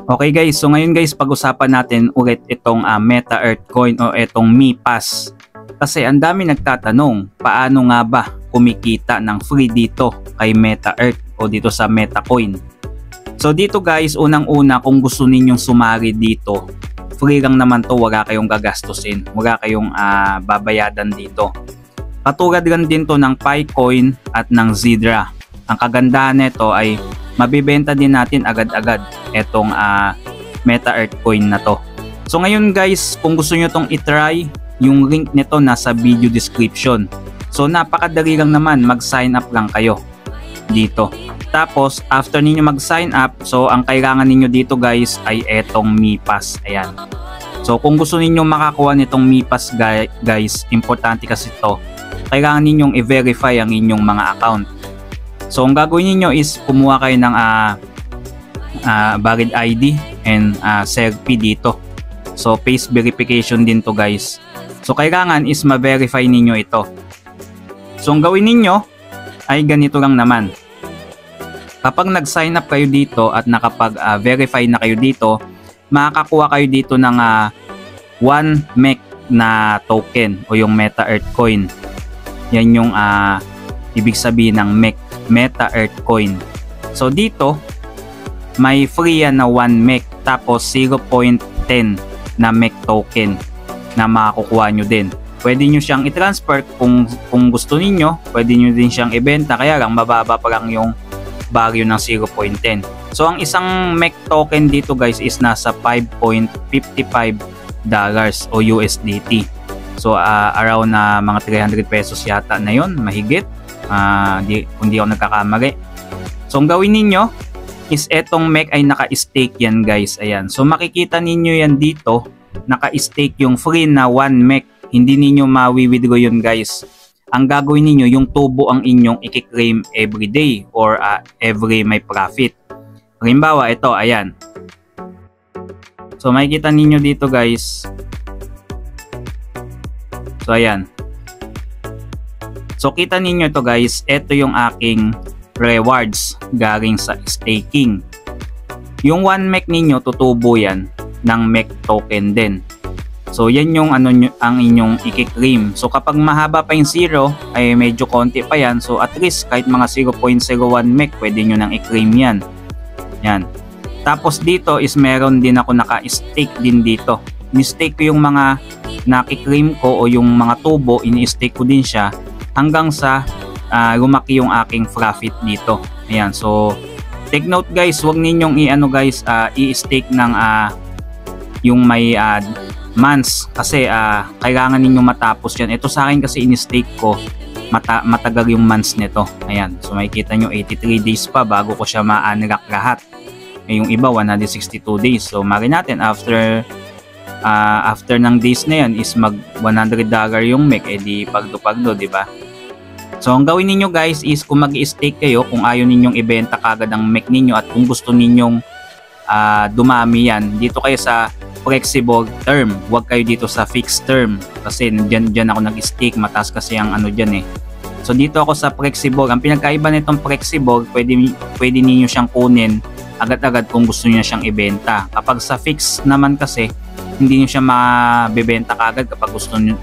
Okay guys, so ngayon guys pag-usapan natin ulit itong Meta Earth Coin o itong MePass. Kasi ang dami nagtatanong, paano nga ba kumikita ng free dito kay Meta Earth o dito sa Meta Coin. So dito guys, unang-una kung gusto ninyong sumari dito, free lang naman to, wala kayong gagastusin, wala kayong babayadan dito. Katulad lang din to ng Picoin at ng Zedra. Ang kagandahan nito ay mabibenta din natin agad-agad etong Meta Earth Coin na to. So ngayon guys, kung gusto nyo tong itry, yung link nito nasa video description. So napakadali lang naman, mag-sign up lang kayo dito. Tapos after ninyo mag-sign up, so ang kailangan ninyo dito guys ay etong MePass. Ayan. So kung gusto ninyo makakuha nitong MePass guys, importante kasi to, kailangan ninyong i-verify ang inyong mga account. So ang gagawin niyo is kumuha kayo ng valid ID and selfie dito. So face verification din to guys. So kailangan is ma-verify ninyo ito. So ang gawin ninyo ay ganito lang naman. Kapag nag-sign up kayo dito at nakapag-verify na kayo dito, makakakuha kayo dito ng 1 MEC na token o yung Meta Earth Coin. Yan yung ibig sabihin ng MEC, Meta Earth Coin. So dito may free yan na 1 MEC tapos 0.10 na MEC token na makakukuha nyo din. Pwede nyo siyang i-transfer kung gusto niyo, pwede nyo din siyang ibenta, kaya lang mababa pa lang yung value ng 0.10. So ang isang MEC token dito guys is nasa $5.55 o USDT. So around na mga 300 pesos yata na yon, mahigit. Kung di ako nagkakamali. So ang gawin ninyo is etong MEC ay naka-stake yan guys. Ayan. So makikita ninyo yan dito, naka-stake yung free na 1 MEC. Hindi ninyo mawi-withdraw yun guys. Ang gagawin ninyo, yung tubo ang inyong i-claim every day or every may profit. Halimbawa, ito, ayan. So makikita ninyo dito guys. So ayan. So kita ninyo ito guys, ito yung aking rewards galing sa staking. Yung 1 MEC ninyo, tutubo yan ng MEC token din. So yan yung ang inyong i-claim. So kapag mahaba pa yung 0 ay medyo konti pa yan. So at least kahit mga 0.01 MEC pwede nyo nang i-claim yan. Yan. Tapos dito is meron din ako naka-stake din dito. Ni-stake ko yung mga naki-claim ko o yung mga tubo, ini-stake ko din siya hanggang sa lumaki yung aking profit dito. Ayan. So take note guys, wag ninyong i-stake ng yung may months kasi kailangan ninyo matapos yan. Ito sa akin kasi in-stake ko matagal yung months nito. Ayan, so makikita nyo 83 days pa bago ko siya ma-unlock lahat. Yung iba 162 days. So mari natin after ng days na yan is mag $100 yung MEC, edi pagdo-pagdo, di ba? So ang gawin niyo guys is kung mag-i-stake kayo, kung ayaw ninyong ibenta kagad ang MEC ninyo at kung gusto ninyong dumami yan, dito kayo sa flexible term. Huwag kayo dito sa fixed term kasi dyan ako nag-stake, mataas kasi ang dyan eh. So dito ako sa flexible. Ang pinagkaiba nitong flexible, pwede niyo siyang kunin agad-agad kung gusto niyo siyang ibenta. Kapag sa fixed naman kasi, hindi niyo siya mabebenta kagad kapag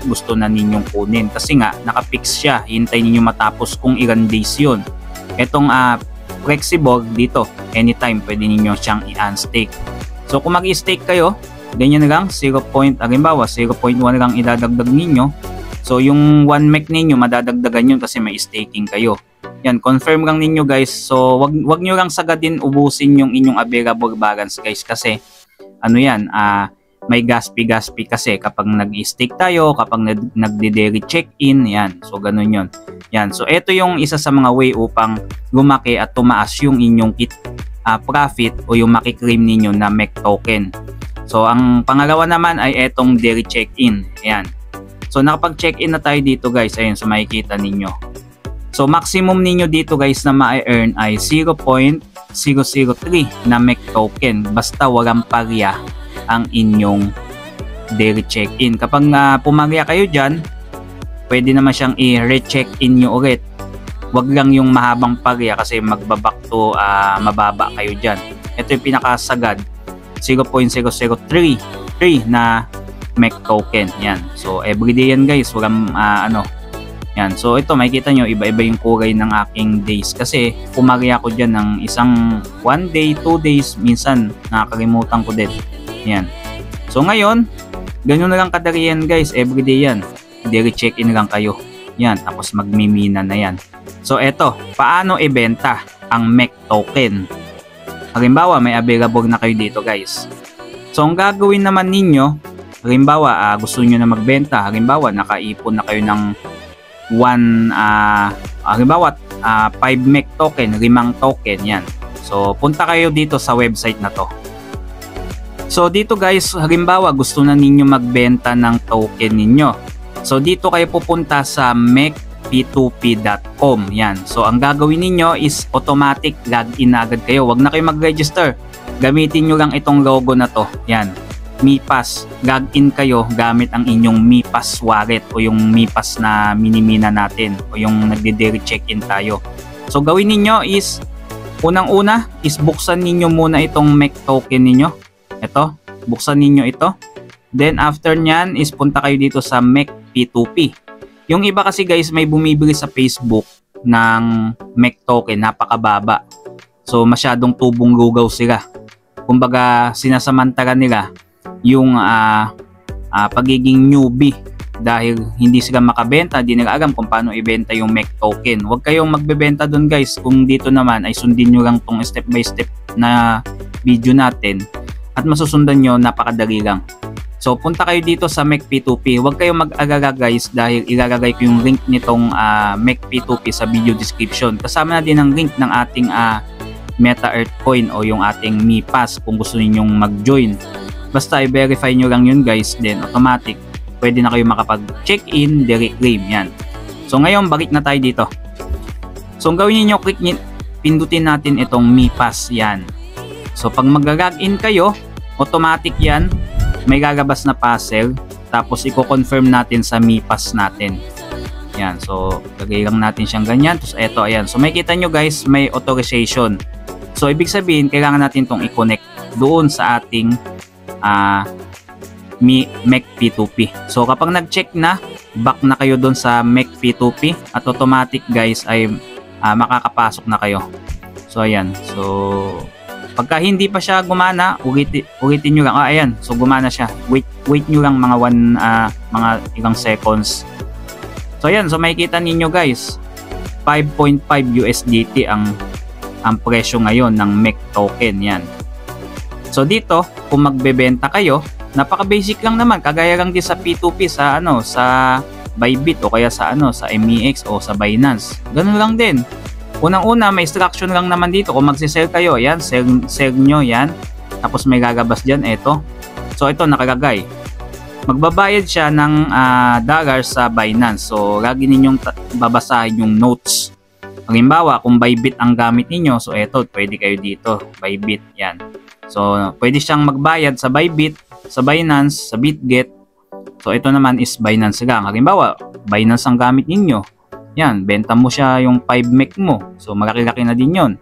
gusto na ninyong kunin. Kasi nga, naka-fix siya. Hintayin niyo matapos kung ilang days yun. Etong flexible dito, anytime pwede niyo siyang i-unstake. So kung mag-i-stake kayo, ganyan na lang, 0.1 lang idadagdag ninyo. So yung 1 MEC ninyo, madadagdagan yun kasi may staking kayo. Yan, confirm lang ninyo guys. So wag nyo lang sagadin ubusin yung inyong available balance guys kasi may gaspi kasi kapag nag-stake tayo, kapag nagde-daily check-in, yan. So ganun yun. Yan, so ito yung isa sa mga way upang lumaki at tumaas yung inyong profit o yung makiklaim ninyo na MEC token. So ang pangalawa naman ay etong daily check-in. Ayan. So nakapag-check-in na tayo dito guys. Ayun, so makikita ninyo. So maximum ninyo dito guys na ma-earn ay 0.003 na MEC token basta walang parya ang inyong daily check-in. Kapag pumarya kayo dyan, pwede naman siyang i-recheck-in nyo ulit. Wag lang yung mahabang parya kasi magbaback to mababa kayo dyan. Ito yung pinakasagad 0.0033 na MEC token. Yan. So everyday yan guys, walang yan. So ito makikita nyo, iba-iba yung kulay ng aking days kasi pumarya ko dyan ng isang 1 day, 2 days, minsan nakakalimutan ko din. Yan. So ngayon, ganyan na lang kadali yan guys, everyday yan. Daily check-in lang kayo. Yan, tapos magmimina na yan. So eto, paano ibenta ang MEC token? Halimbawa, may available na kayo dito guys. So ang gagawin naman ninyo, halimbawa gusto nyo na magbenta, halimbawa nakaipon na kayo ng 5 MEC token, 5 token yan. So punta kayo dito sa website na to. So dito guys, halimbawa gusto na ninyo magbenta ng token ninyo. So dito kayo pupunta sa mecp2p.com. Yan. So ang gagawin ninyo is automatic login na agad kayo. Wag na kayo mag-register. Gamitin nyo lang itong logo na to. Yan. MiPass. Login kayo gamit ang inyong MiPass wallet o yung MiPass na minimina natin o yung nagde-daily check-in tayo. So gawin ninyo is unang-una is buksan ninyo muna itong MEC token ninyo. Ito, buksan ninyo ito. Then after nyan is punta kayo dito sa MEC P2P. Yung iba kasi guys may bumibili sa Facebook ng MEC token, napakababa. So masyadong tubong lugaw sila. Kumbaga sinasamantala nila yung pagiging newbie dahil hindi sila makabenta, hindi nila alam kung paano ibenta yung MEC token. Huwag kayong magbebenta dun guys. Kung dito naman ay sundin nyo lang tong step by step na video natin at masusundan nyo, napakadali lang. So punta kayo dito sa MEC P2P. Huwag kayong mag-alala guys dahil ilalagay ko yung link nitong MEC P2P sa video description. Kasama na din ang link ng ating Meta Earth Coin o yung ating MiPass kung gusto ninyong mag-join. Basta i-verify nyo lang yun guys, then automatic pwede na kayo makapag-check-in, direct claim yan. So ngayon balik na tayo dito. So ang gawin niyo, pindutin natin itong MiPass yan. So pag mag-login kayo, automatic yan, may gagabas na puzzle, tapos i-confirm natin sa MiPass natin. Yan, so lagay lang natin siyang ganyan. Tapos eto, ayan. So makikita nyo guys, may authorization. So ibig sabihin, kailangan natin itong i-connect doon sa ating MEC P2P. So kapag nag-check na, back na kayo doon sa MEC P2P at automatic guys ay makakapasok na kayo. So ayan. So pagka hindi pa siya gumana, ulitin nyo lang. Ayan. So gumana siya. Wait nyo lang mga mga ilang seconds. So ayan. So makikita ninyo guys, 5.5 USDT ang presyo ngayon ng MEC token yan. So dito, kung magbebenta kayo, napaka-basic lang naman, kagaya lang din sa P2P sa sa Bybit o kaya sa sa MEX o sa Binance. Ganun lang din. Unang-una, may instruction lang naman dito. Kung magse-sell kayo, yan, sell nyo yan. Tapos may gagabas diyan ito. So ito nakalagay. Magbabayad siya ng dollars sa Binance. So lagi ninyong babasahin yung notes. Halimbawa, kung Bybit ang gamit ninyo, so ito, pwede kayo dito, Bybit, yan. So, pwede siyang magbayad sa Bybit, sa Binance, sa BitGet. So, ito naman is Binance lang. Halimbawa, Binance ang gamit ninyo. Yan, benta mo siya yung 5 MEC mo. So, malaki-laki na din yon.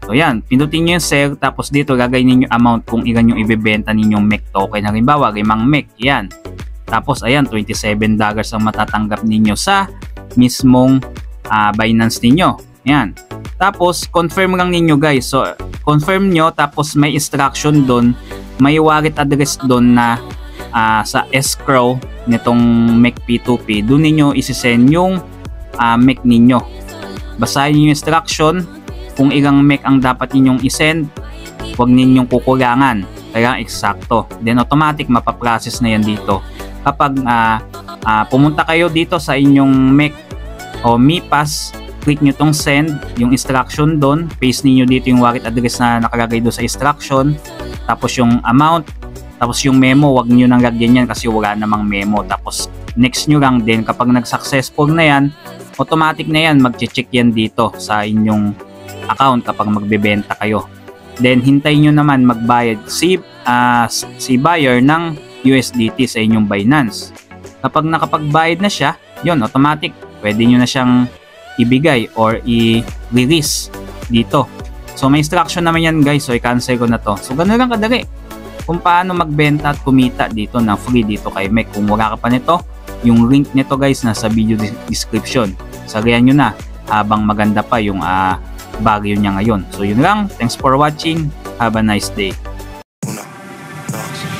So, yan, pindutin nyo yung sell. Tapos dito, lagay ninyo amount kung ilan yung ibebenta ninyong MEC token. Halimbawa, 5 MEC. Yan. Tapos, ayan, $27 ang matatanggap ninyo sa mismong Binance ninyo. Yan. Tapos, confirm lang ninyo guys. So, confirm nyo, tapos may instruction doon, may wallet address doon na sa escrow nitong MEC P2P. Doon ninyo isi-send yung MEC ninyo. Basahin nyo yung instruction, kung ilang MEC ang dapat ninyong isend, huwag ninyong kukulangan. Kaya eksakto. Then automatic mapaprocess na yan dito. Kapag pumunta kayo dito sa inyong MEC o MiPass, click nyo tong send, yung instruction doon, paste niyo dito yung wallet address na nakalagay doon sa instruction, tapos yung amount, tapos yung memo, wag nyo nang lagyan yan kasi wala namang memo. Tapos next nyo lang din, kapag nag-successful na yan, automatic na yan, mag-check yan dito sa inyong account kapag magbebenta kayo. Then hintayin nyo naman magbayad si buyer ng USDT sa inyong Binance. Kapag nakapagbayad na siya, yun, automatic, pwede nyo na siyang ibigay or i-release dito So may instruction naman yan guys, so i-cancel ko na to. So ganun lang kadali kung paano magbenta at kumita dito na free dito kay Mek. Kung wala ka pa nito, yung link nito guys nasa video description. Sarihan nyo na habang maganda pa yung bagyo niya ngayon. So yun lang, thanks for watching, have a nice day. 1, 2